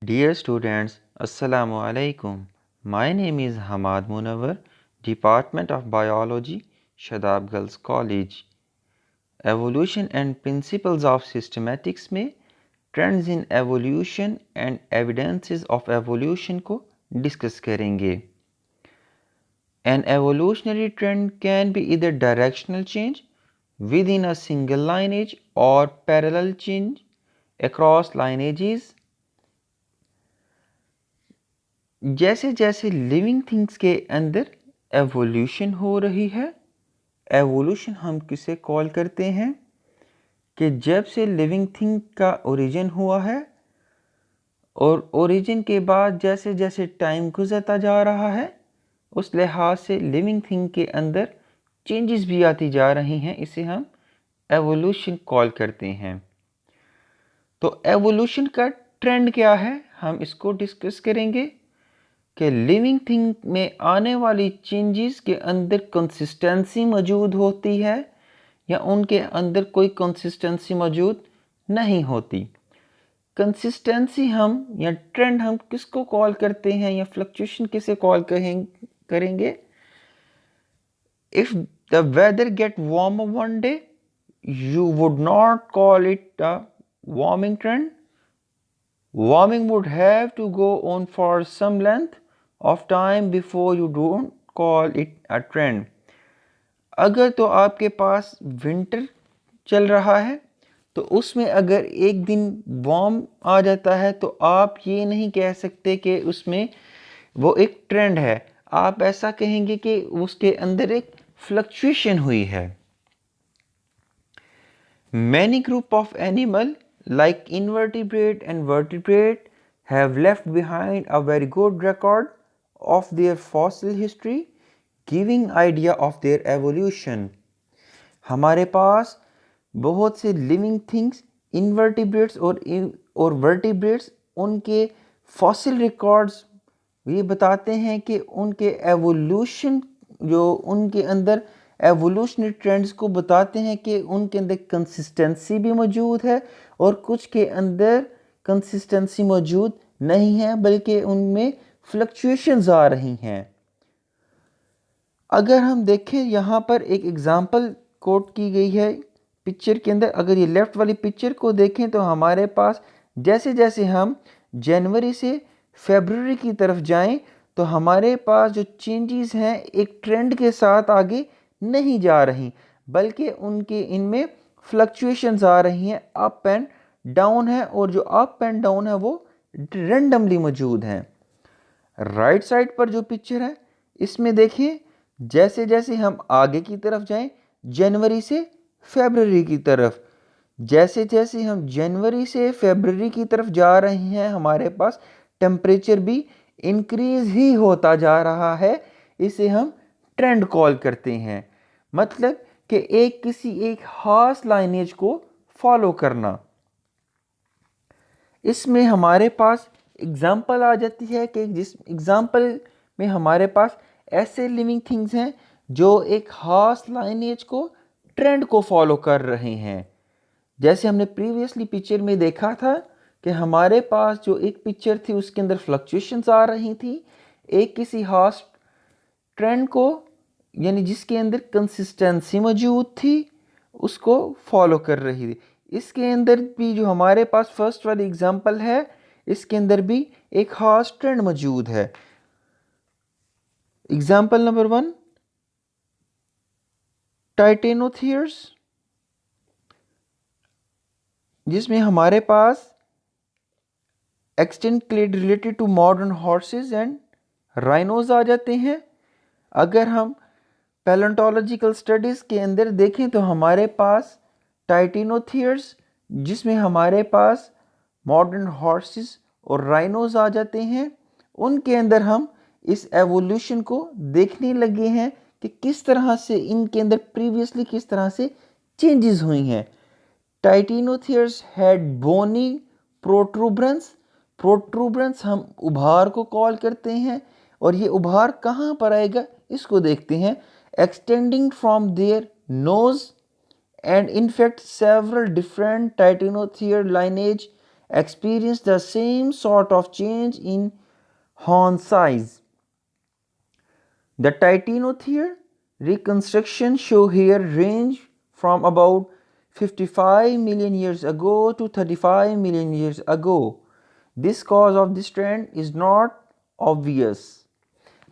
Dear students, Assalamu alaikum. My name is Hamad Munawar, Department of Biology, Shadab Girls College. Evolution and Principles of Systematics में Trends in Evolution and Evidences of Evolution को discuss करेंगे. An evolutionary trend can be either directional change within a single lineage or parallel change across lineages. जैसे जैसे living things के अंदर evolution हो रही है, एवोल्यूशन हम किसे कॉल करते हैं कि जब से लिविंग थिंग का ओरिजिन हुआ है और ओरिजिन के बाद जैसे जैसे टाइम गुजरता जा रहा है उस लिहाज से लिविंग थिंग के अंदर चेंजेस भी आती जा रही हैं, इसे हम एवोल्यूशन कॉल करते हैं. तो एवोल्यूशन का ट्रेंड क्या है, हम इसको डिस्कस करेंगे कि लिविंग थिंग में आने वाली चेंजेस के अंदर कंसिस्टेंसी मौजूद होती है या उनके अंदर कोई कंसिस्टेंसी मौजूद नहीं होती. कंसिस्टेंसी हम या ट्रेंड हम किसको कॉल करते हैं या फ्लक्चुएशन किसे कॉल करेंगे. If the weather get warm one day you would not call it a warming trend. Warming would have to go on for some length of time before you don't call it a trend. अगर तो आपके पास winter चल रहा है तो उसमें अगर एक दिन वार्म आ जाता है तो आप ये नहीं कह सकते कि उसमें वो एक ट्रेंड है. आप ऐसा कहेंगे कि उसके अंदर एक फ्लक्चुएशन हुई है. Many group of animal like invertebrate and vertebrate have left behind a very good record of their fossil history, giving idea of their evolution. हमारे पास बहुत से living things invertebrates और vertebrates उनके fossil records ये बताते हैं कि उनके evolution जो उनके अंदर एवोल्यूशनरी ट्रेंड्स को बताते हैं कि उनके अंदर कंसिस्टेंसी भी मौजूद है और कुछ के अंदर कंसिस्टेंसी मौजूद नहीं है बल्कि उनमें फ्लक्चुएशंस आ रही हैं. अगर हम देखें यहाँ पर एक एग्जांपल कोट की गई है पिक्चर के अंदर. अगर ये लेफ़्ट वाली पिक्चर को देखें तो हमारे पास जैसे जैसे हम जनवरी से फरवरी की तरफ जाएं तो हमारे पास जो चेंजेस हैं एक ट्रेंड के साथ आगे नहीं जा रही बल्कि उनके इनमें फ्लक्चुएशंस आ रही हैं, अप एंड डाउन है और जो अप एंड डाउन है वो रेंडमली मौजूद हैं. राइट साइड पर जो पिक्चर है इसमें देखिए जैसे जैसे हम आगे की तरफ जाएं जनवरी से फरवरी की तरफ, जैसे जैसे हम जनवरी से फरवरी की तरफ जा रहे हैं हमारे पास टेम्परेचर भी इंक्रीज ही होता जा रहा है. इसे हम ट्रेंड कॉल करते हैं. मतलब कि एक किसी एक खास लाइनेज को फॉलो करना. इसमें हमारे पास एग्जाम्पल आ जाती है कि जिस एग्जाम्पल में हमारे पास ऐसे लिविंग थिंग्स हैं जो एक खास लाइनेज को ट्रेंड को फॉलो कर रहे हैं. जैसे हमने प्रीवियसली पिक्चर में देखा था कि हमारे पास जो एक पिक्चर थी उसके अंदर फ्लक्चुएशंस आ रही थी एक किसी खास ट्रेंड को यानी जिसके अंदर कंसिस्टेंसी मौजूद थी उसको फॉलो कर रही थी. इसके अंदर भी जो हमारे पास फर्स्ट वाली एग्जांपल है इसके अंदर भी एक खास ट्रेंड मौजूद है. एग्जांपल नंबर 1 टाइटेनोथियर्स, जिसमें हमारे पास extinct clade related to modern horses and rhinos आ जाते हैं. अगर हम पैलेंटोलॉजिकल स्टडीज़ के अंदर देखें तो हमारे पास टाइटेनोथियर्स जिसमें हमारे पास मॉडर्न हॉर्सेस और राइनोज आ जाते हैं. उनके अंदर हम इस एवोल्यूशन को देखने लगे हैं कि किस तरह से इनके अंदर प्रीवियसली किस तरह से चेंजेस हुई हैं. टाइटेनोथियर्स हैड बोनी प्रोट्रूबरेंस. प्रोट्रूबरेंस हम उभार को कॉल करते हैं और ये उभार कहाँ पर आएगा इसको देखते हैं. Extending from their nose and in fact several different titanothere lineage experienced the same sort of change in horn size. The Titanotheres reconstruction show here range from about 55 million years ago to 35 million years ago. This cause of this trend is not obvious.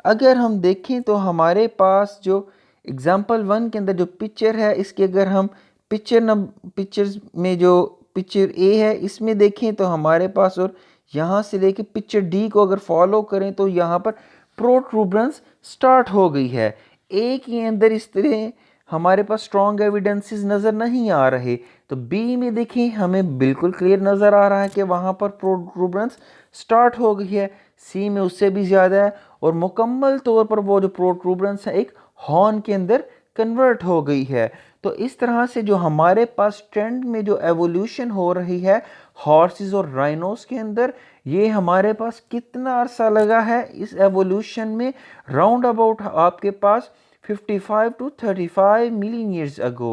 अगर हम देखें तो हमारे पास जो example 1 के अंदर जो picture है, इसके अगर हम पिक्चर्स में जो पिक्चर ए है इसमें देखें तो हमारे पास, और यहाँ से लेके पिक्चर डी को अगर फॉलो करें तो यहाँ पर प्रोट्रूबरेंस स्टार्ट हो गई है। ए के अंदर इस तरह हमारे पास स्ट्रॉन्ग एविडेंसेस नज़र नहीं आ रहे, तो बी में देखिए हमें बिल्कुल क्लियर नज़र आ रहा है कि वहाँ पर प्रोट्रूबरेंस स्टार्ट हो गई है। सी में उससे भी ज़्यादा है, और मुकम्मल तौर पर वो जो प्रोट्रूबरेंस है एक हॉर्न के अंदर कन्वर्ट हो गई है। तो इस तरह से जो हमारे पास ट्रेंड में जो एवोल्यूशन हो रही है हॉर्सेस और राइनोस के अंदर, ये हमारे पास कितना अरसा लगा है इस एवोल्यूशन में? राउंड अबाउट आपके पास 55 to 35 million years ago.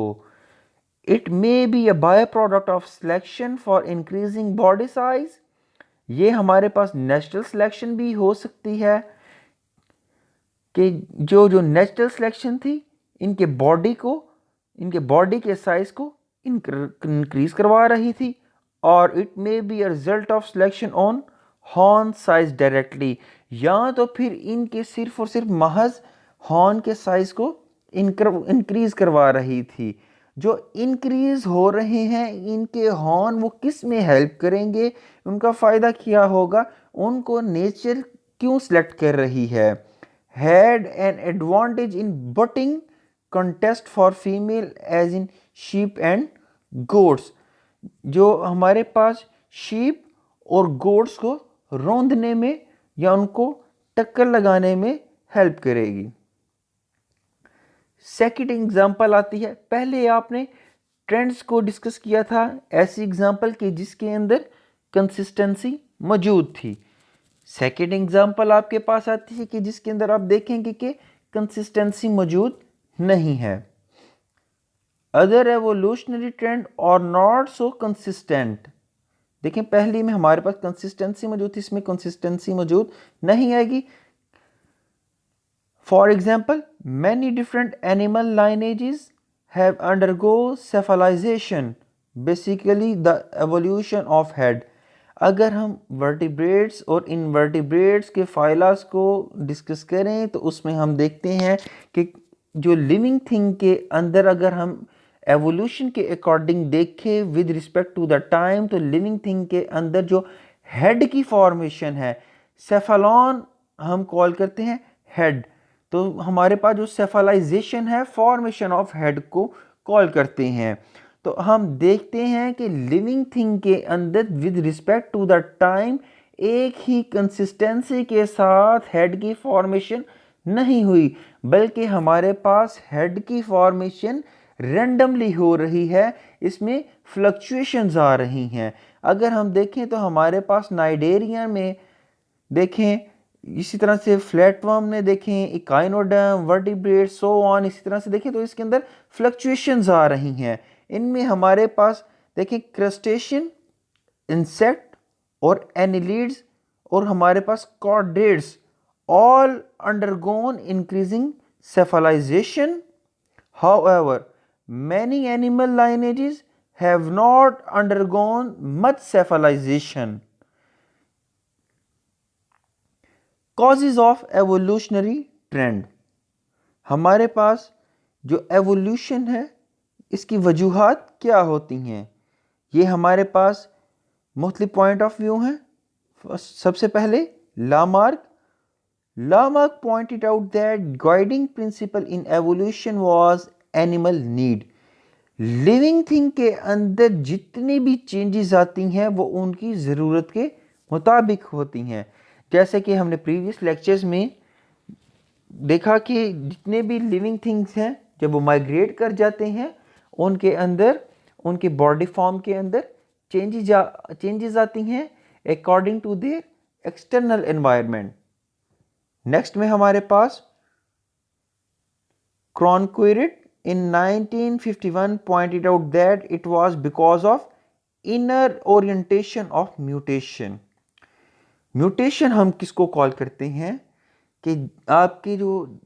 It may be a byproduct of selection for increasing body size. ये हमारे पास नेचुरल सिलेक्शन भी हो सकती है कि जो नेचुरल सिलेक्शन थी इनके बॉडी के साइज को इंक्रीज करवा रही थी, और it may be a result of selection on horn size directly, या तो फिर इनके सिर्फ और सिर्फ महज हॉर्न के साइज को इंक्रीज करवा रही थी। जो इंक्रीज हो रहे हैं इनके हॉर्न, वो किस में हेल्प करेंगे, उनका फ़ायदा क्या होगा, उनको नेचर क्यों सेलेक्ट कर रही है? Had an advantage in butting contest for female age in sheep and goats. जो हमारे पास शीप और गोट्स को रौंदने में या उनको टक्कर लगाने में हेल्प करेगी। सेकंड एग्जांपल आती है, पहले आपने ट्रेंड्स को डिस्कस किया था ऐसी एग्जांपल के जिसके अंदर कंसिस्टेंसी मौजूद थी। सेकंड एग्जांपल आपके पास आती है कि जिसके अंदर आप देखेंगे कि कंसिस्टेंसी मौजूद नहीं है। अदर एवोल्यूशनरी ट्रेंड और नॉट सो कंसिस्टेंट। देखें पहली में हमारे पास कंसिस्टेंसी मौजूद थी, इसमें कंसिस्टेंसी मौजूद नहीं आएगी। For example, many different animal lineages have undergo cephalization, basically the evolution of head. अगर हम वर्टिब्रेट्स और इनवर्टिब्रेट्स के फाइलास को डिस्कस करें तो उसमें हम देखते हैं कि जो लिविंग थिंग के अंदर अगर हम एवोल्यूशन के अकॉर्डिंग देखें with respect to the time, तो लिविंग थिंग के अंदर जो हेड की फॉर्मेशन है, सेफेलॉन हम कॉल करते हैं हेड, तो हमारे पास जो सेफलाइजेशन है फॉर्मेशन ऑफ हेड को कॉल करते हैं। तो हम देखते हैं कि लिविंग थिंग के अंदर with respect to the time एक ही कंसिस्टेंसी के साथ हेड की फॉर्मेशन नहीं हुई, बल्कि हमारे पास हेड की फॉर्मेशन रैंडमली हो रही है, इसमें फ्लक्चुएशंस आ रही हैं। अगर हम देखें तो हमारे पास नाइडेरिया में देखें, इसी तरह से फ्लैटवर्म में देखें, इकाइनोडर्म, वर्टिब्रेट, सो ऑन, इसी तरह से देखें तो इसके अंदर फ्लक्चुएशंस आ रही हैं। इनमें हमारे पास देखें क्रस्टेशियन, इंसेक्ट और एनिलिड्स, और हमारे पास chordates, all undergone increasing cephalization. However, many animal lineages have not undergone much cephalization. Causes of evolutionary trend. हमारे पास जो एवोल्यूशन है इसकी वजूहात क्या होती हैं, ये हमारे पास मुख्तलिफ पॉइंट ऑफ व्यू हैं। सबसे पहले Lamarck pointed out that guiding principle in evolution was animal need. Living thing के अंदर जितनी भी चेंजेस आती हैं वो उनकी ज़रूरत के मुताबिक होती हैं। जैसे कि हमने प्रीवियस लेक्चर्स में देखा कि जितने भी लिविंग थिंग्स हैं जब वो माइग्रेट कर जाते हैं उनके अंदर, उनके बॉडी फॉर्म के अंदर चेंजेस आती हैं according to their external environment. Next में हमारे पास Cronquist in 1951 pointed out that it was because of inner orientation of mutation. Mutation हम किसको कॉल करते हैं कि आपके जो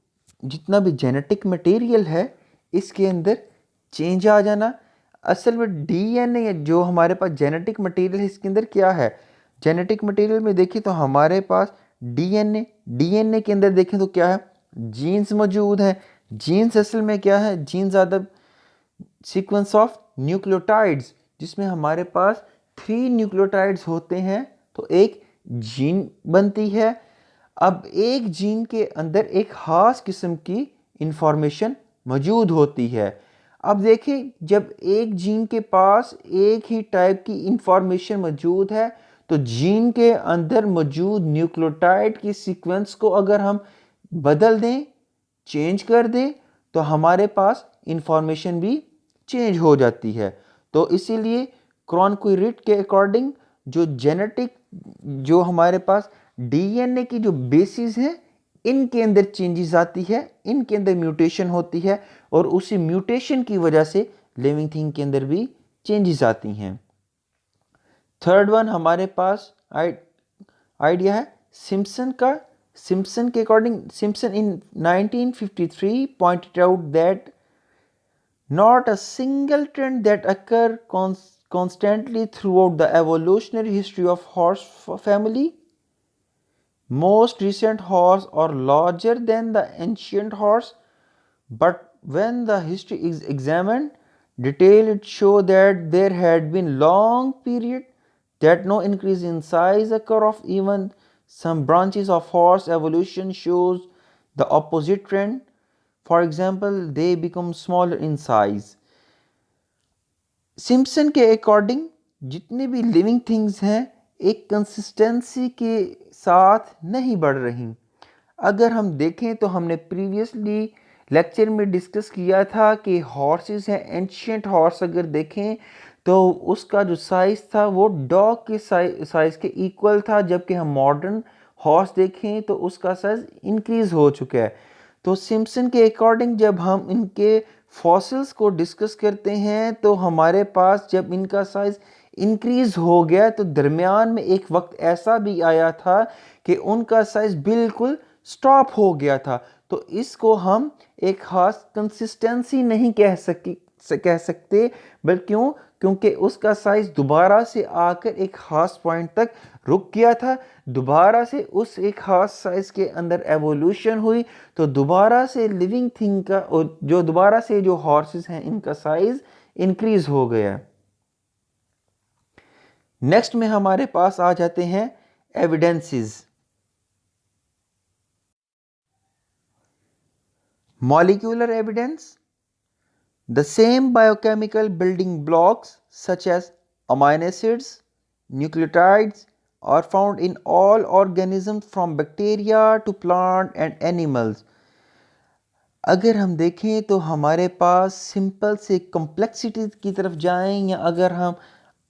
जितना भी जेनेटिक मटेरियल है इसके अंदर चेंज आ जाना। असल में डीएनए जो हमारे पास जेनेटिक मटेरियल है इसके अंदर क्या है, जेनेटिक मटेरियल में देखें तो हमारे पास डीएनए के अंदर देखें तो क्या है, जीन्स मौजूद हैं। जीन्स असल में क्या है, genes are the sequence of nucleotides, जिसमें हमारे पास 3 न्यूक्लियोटाइड्स होते हैं तो एक जीन बनती है। अब एक जीन के अंदर एक खास किस्म की इंफॉर्मेशन मौजूद होती है। अब देखिए जब एक जीन के पास एक ही टाइप की इंफॉर्मेशन मौजूद है तो जीन के अंदर मौजूद न्यूक्लियोटाइड की सीक्वेंस को अगर हम बदल दें, चेंज कर दें, तो हमारे पास इंफॉर्मेशन भी चेंज हो जाती है। तो इसीलिए क्रॉनक्विरिट के अकॉर्डिंग जो जेनेटिक जो हमारे पास डीएनए की जो बेसिस है इनके अंदर चेंजेस आती है, इनके अंदर म्यूटेशन होती है और उसी म्यूटेशन की वजह से लिविंग थिंग के अंदर भी चेंजेस आती हैं। थर्ड वन हमारे पास आइडिया है सिम्पसन का। सिम्पसन के according, Simpson in 1953 pointed out that not a single trend that occur constantly throughout the evolutionary history of horse family. Most recent horse are larger than the ancient horse, but when the history is examined detail it show that there had been long period that no increase in size occur of. Even some branches of horse evolution shows the opposite trend. For example, they become smaller in size. Simpson के according जितने भी living things हैं एक consistency के साथ नहीं बढ़ रही। अगर हम देखें तो हमने प्रीवियसली लेक्चर में डिस्कस किया था कि हॉर्सेस हैं, एंशियंट हॉर्स अगर देखें तो उसका जो साइज़ था वो डॉग के साइज़ के इक्वल था, जबकि हम मॉडर्न हॉर्स देखें तो उसका साइज़ इंक्रीज़ हो चुका है। तो सिम्पसन के अकॉर्डिंग जब हम इनके फॉसिल्स को डिस्कस करते हैं तो हमारे पास जब इनका साइज़ इंक्रीज़ हो गया तो दरमियान में एक वक्त ऐसा भी आया था कि उनका साइज़ बिल्कुल स्टॉप हो गया था। तो इसको हम एक ख़ास कंसिस्टेंसी नहीं कह सकते, बल्कि क्यों, क्योंकि उसका साइज़ दोबारा से आकर एक ख़ास पॉइंट तक रुक गया था, दोबारा से उस एक ख़ास साइज़ के अंदर एवोल्यूशन हुई तो दोबारा से लिविंग थिंग का जो दोबारा से जो हॉर्सेस हैं इनका साइज़ इंक्रीज़ हो गया। नेक्स्ट में हमारे पास आ जाते हैं evidences. Molecular evidence. The same biochemical building blocks such as amino acids, nucleotides are found in all organisms from bacteria to plant and animals. अगर हम देखें तो हमारे पास सिंपल से कॉम्प्लेक्सिटी की तरफ जाएं या अगर हम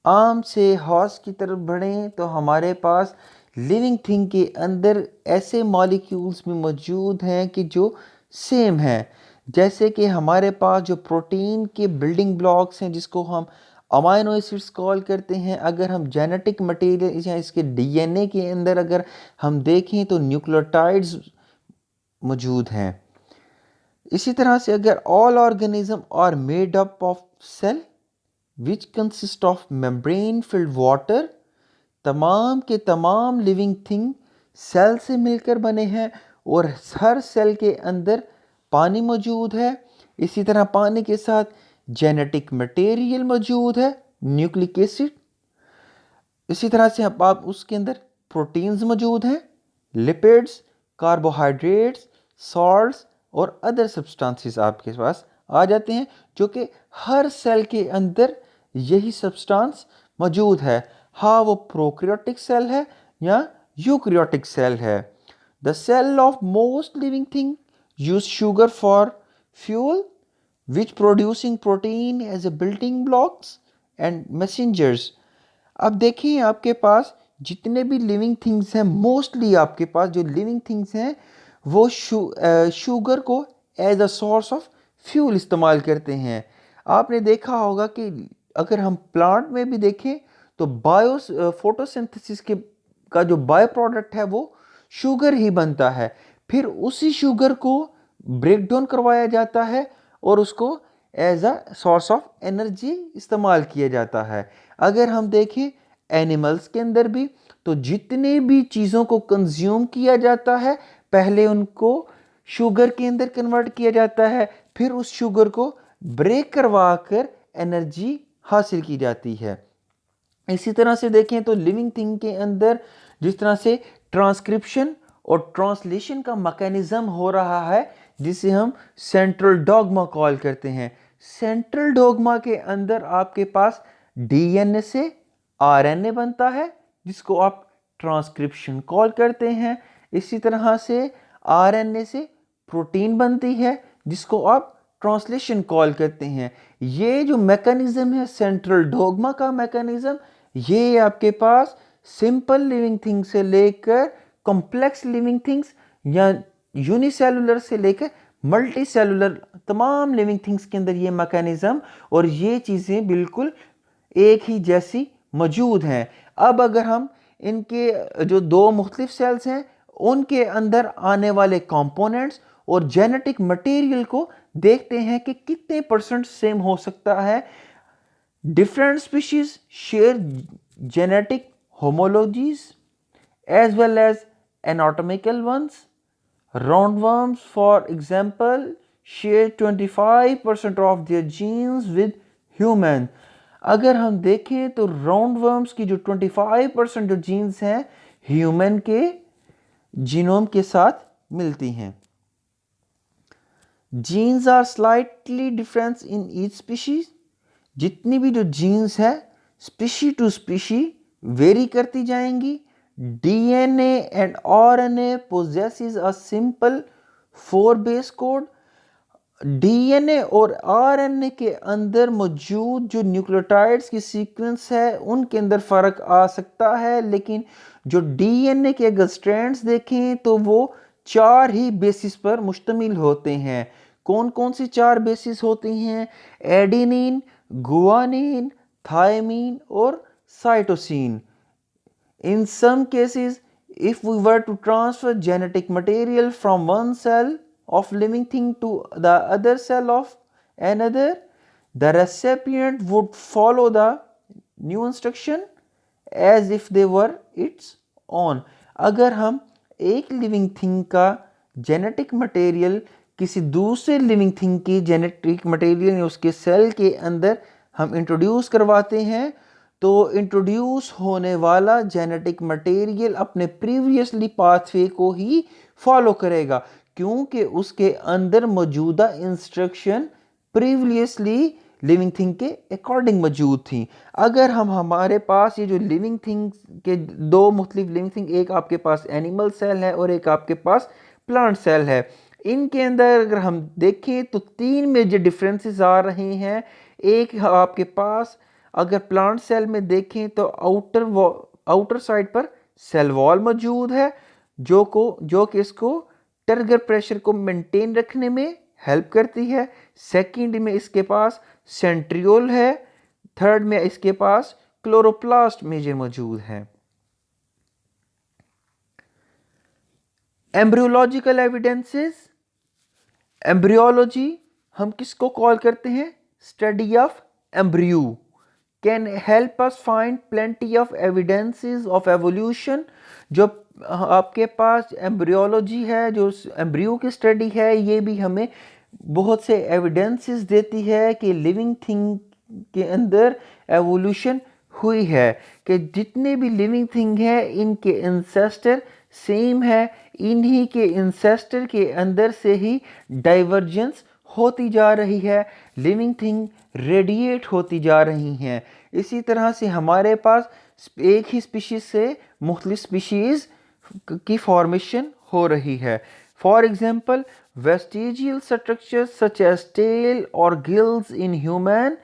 आम से हॉर्स की तरफ बढ़ें तो हमारे पास लिविंग थिंग के अंदर ऐसे मॉलिक्यूल्स भी मौजूद हैं कि जो सेम हैं। जैसे कि हमारे पास जो प्रोटीन के बिल्डिंग ब्लॉक्स हैं जिसको हम अमाइनो एसिड्स कॉल करते हैं, अगर हम जेनेटिक मटेरियल या इसके डीएनए के अंदर अगर हम देखें तो न्यूक्लियोटाइड्स मौजूद हैं। इसी तरह से अगर all organism are made up of cell which consist of membrane filled water, तमाम के तमाम लिविंग थिंग सेल से मिलकर बने हैं और हर सेल के अंदर पानी मौजूद है। इसी तरह पानी के साथ जेनेटिक मटेरियल मौजूद है, न्यूक्लिक एसिड। इसी तरह से आप उसके अंदर प्रोटीन्स मौजूद हैं, लिपिड्स, कार्बोहाइड्रेट्स, सॉल्ट्स और अदर सब्सटेंसेस आपके पास आ जाते हैं, जो कि हर सेल के अंदर यही सब्सटेंस मौजूद है। हाँ, वो प्रोकैरियोटिक सेल है या यूकैरियोटिक सेल है। The cell of most living thing use sugar for fuel which producing protein as a building blocks and messengers. अब देखिए आपके पास जितने भी लिविंग थिंग्स हैं, मोस्टली आपके पास जो लिविंग थिंग्स हैं वो शुगर को as a source of fuel इस्तेमाल करते हैं। आपने देखा होगा कि अगर हम प्लांट में भी देखें तो फोटोसिंथेसिस के का जो बाय प्रोडक्ट है वो शुगर ही बनता है। फिर उसी शुगर को ब्रेक डाउन करवाया जाता है और उसको as a source of energy इस्तेमाल किया जाता है। अगर हम देखें एनिमल्स के अंदर भी, तो जितने भी चीज़ों को कंज्यूम किया जाता है पहले उनको शुगर के अंदर कन्वर्ट किया जाता है, फिर उस शुगर को ब्रेक करवा कर एनर्जी हासिल की जाती है। इसी तरह से देखें तो लिविंग थिंग के अंदर जिस तरह से ट्रांसक्रिप्शन और ट्रांसलेशन का मैकेनिज्म हो रहा है, जिसे हम सेंट्रल डॉगमा कॉल करते हैं। सेंट्रल डॉगमा के अंदर आपके पास डीएनए से आरएनए बनता है, जिसको आप ट्रांसक्रिप्शन कॉल करते हैं। इसी तरह से आरएनए से प्रोटीन बनती है, जिसको आप ट्रांसलेशन कॉल करते हैं। ये जो मैकेनिज्म है सेंट्रल डॉगमा का मैकेनिज्म, ये आपके पास सिंपल लिविंग थिंग से लेकर कॉम्प्लेक्स लिविंग थिंग्स या यूनिसेलुलर से लेकर मल्टी सेलुलर तमाम लिविंग थिंग्स के अंदर ये मैकेनिज्म और ये चीज़ें बिल्कुल एक ही जैसी मौजूद हैं। अब अगर हम इनके जो दो मुख्तलिफ सेल्स हैं उनके अंदर आने वाले कंपोनेंट्स और जेनेटिक मटेरियल को देखते हैं कि कितने परसेंट सेम हो सकता है। Different species share genetic homologies as well as anatomical ones. Roundworms, for example, share 25% of their genes with human. अगर हम देखें तो राउंडवर्म्स की जो 25% जो जीन्स हैं ह्यूमन के जीनोम के साथ मिलती हैं। Genes are slightly difference in each species. जितनी भी जो जीन्स है स्पीशी टू स्पीशी वेरी करती जाएंगी। DNA and RNA possesses a simple 4 base code. DNA और आरएनए के अंदर मौजूद जो न्यूक्लियोटाइड्स की सीक्वेंस है उनके अंदर फर्क आ सकता है, लेकिन जो डीएनए के अगर स्ट्रैंड्स देखें तो वो 4 ही बेसिस पर मुश्तमिल होते हैं। कौन कौन सी 4 बेसिस होती हैं? एडेनिन, गुआनिन, थायमीन और cytosine. In some cases, if we were to transfer genetic material from one cell of living thing to the other cell of another, the recipient would follow the new instruction as if they were its own. अगर हम एक living thing का genetic material किसी दूसरे living thing की genetic material या उसके cell के अंदर हम इंट्रोड्यूस करवाते हैं, तो इंट्रोड्यूस होने वाला जेनेटिक मटेरियल अपने प्रीवियसली पाथवे को ही फॉलो करेगा, क्योंकि उसके अंदर मौजूदा इंस्ट्रक्शन प्रीवियसली लिविंग थिंग के अकॉर्डिंग मौजूद थी। अगर हम हमारे पास ये जो लिविंग थिंग के दो मुख्तलिफ लिविंग थिंग, एक आपके पास एनिमल सेल है और एक आपके पास प्लांट सेल है, इनके अंदर अगर हम देखें तो 3 मेजर डिफरेंसेस आ रहे हैं। एक आपके पास अगर प्लांट सेल में देखें तो आउटर साइड पर सेल वॉल मौजूद है जो कि इसको टारगेट प्रेशर को मेंटेन रखने में हेल्प करती है। सेकंड में इसके पास सेंट्रियोल है। थर्ड में इसके पास क्लोरोप्लास्ट मेजर मौजूद है। Embryological evidences. एम्ब्रियोलॉजी हम किसको कॉल करते हैं? Study of embryo can help us find plenty of evidences of evolution। जो आपके पास एम्ब्रियोलॉजी है, जो एम्ब्रियो की स्टडी है, ये भी हमें बहुत से एविडेंसेस देती है कि लिविंग थिंग के अंदर एवोल्यूशन हुई है, कि जितने भी लिविंग थिंग है इनके इंसेस्टर सेम है। इन्हीं के इंसेस्टर के अंदर से ही डाइवर्जेंस होती जा रही है, लिविंग थिंग रेडिएट होती जा रही हैं। इसी तरह से हमारे पास एक ही स्पीशीज से मुख्तलिफ स्पीशीज की फॉर्मेशन हो रही है। For example, vestigial structures such as tail or gills in human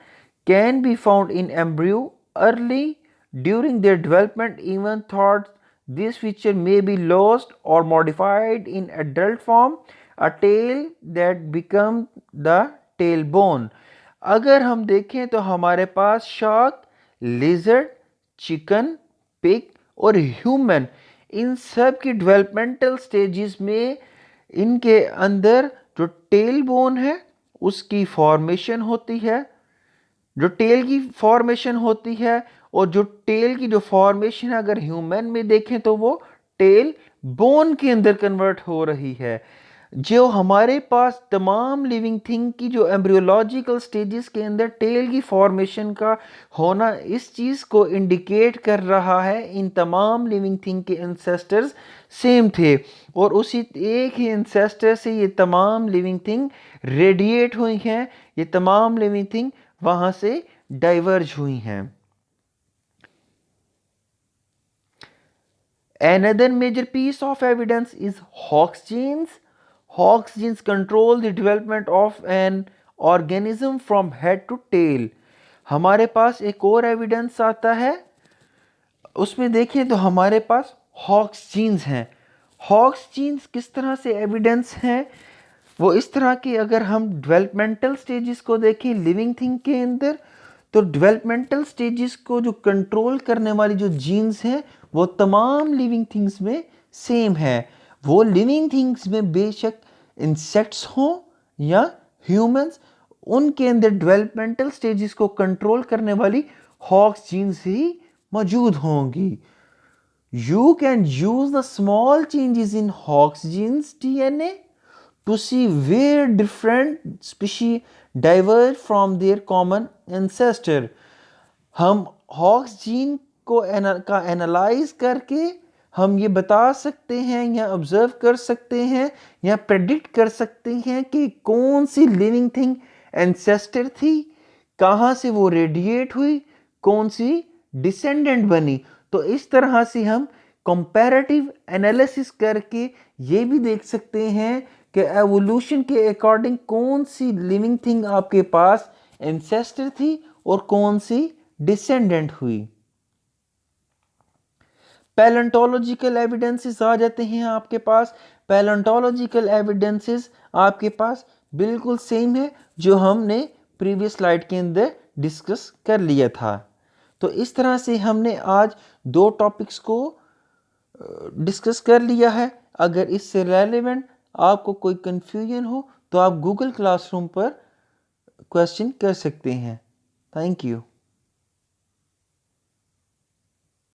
can be found in embryo early during their development, even thought this feature may be lost or modified in adult form, a tail that become the tailbone। अगर हम देखें तो हमारे पास shark, lizard, chicken, pig और human, इन सब की developmental stages में इनके अंदर जो टेल बोन है उसकी फॉर्मेशन होती है, जो टेल की फॉर्मेशन होती है, और जो टेल की जो फॉर्मेशन है अगर ह्यूमन में देखें तो वो टेल बोन के अंदर कन्वर्ट हो रही है। जो हमारे पास तमाम लिविंग थिंग की जो एम्ब्रियोलॉजिकल स्टेजेस के अंदर टेल की फॉर्मेशन का होना इस चीज़ को इंडिकेट कर रहा है इन तमाम लिविंग थिंग के एंसेस्टर्स सेम थे, और उसी एक ही एंसेस्टर से ये तमाम लिविंग थिंग रेडिएट हुई हैं, ये तमाम लिविंग थिंग वहां से डाइवर्ज हुई हैं। Another major piece of evidence is Hox genes. Hox genes control the development of an organism from head to tail. हमारे पास एक और एविडेंस आता है, उसमें देखें तो हमारे पास हॉक्स जीन्स हैं। हॉक्स जीन्स किस तरह से एविडेंस हैं? वो इस तरह की, अगर हम डेवलपमेंटल स्टेजेस को देखें लिविंग थिंग के अंदर, तो डेवलपमेंटल स्टेजेस को जो कंट्रोल करने वाली जो जीन्स हैं वो तमाम लिविंग थिंग्स में सेम है। वो लिविंग थिंग्स में बेशक इंसेक्ट्स हों या ह्यूमंस, उनके अंदर डेवलपमेंटल स्टेजेस को कंट्रोल करने वाली हॉक्स जीन्स ही मौजूद होंगी। You can use the small changes in Hox genes DNA to see where different species diverge from their common ancestor. हम हॉक्स जीन को का एनालाइज करके हम ये बता सकते हैं या ऑब्जर्व कर सकते हैं या प्रेडिक्ट कर सकते हैं कि कौन सी लिविंग थिंग एंसेस्टर थी, कहाँ से वो रेडिएट हुई, कौन सी डिसेंडेंट बनी। तो इस तरह से हम कंपैरेटिव एनालिसिस करके ये भी देख सकते हैं कि एवोल्यूशन के अकॉर्डिंग कौन सी लिविंग थिंग आपके पास एंसेस्टर थी और कौन सी डिसेंडेंट हुई। पैलेंटोलॉजिकल एविडेंसेस आ जाते हैं आपके पास। पैलेंटोलॉजिकल एविडेंसेस आपके पास बिल्कुल सेम है जो हमने प्रीवियस स्लाइड के अंदर डिस्कस कर लिया था। तो इस तरह से हमने आज दो टॉपिक्स को डिस्कस कर लिया है। अगर इससे रेलेवेंट आपको कोई कंफ्यूजन हो तो आप गूगल क्लासरूम पर क्वेश्चन कर सकते हैं। Thank you.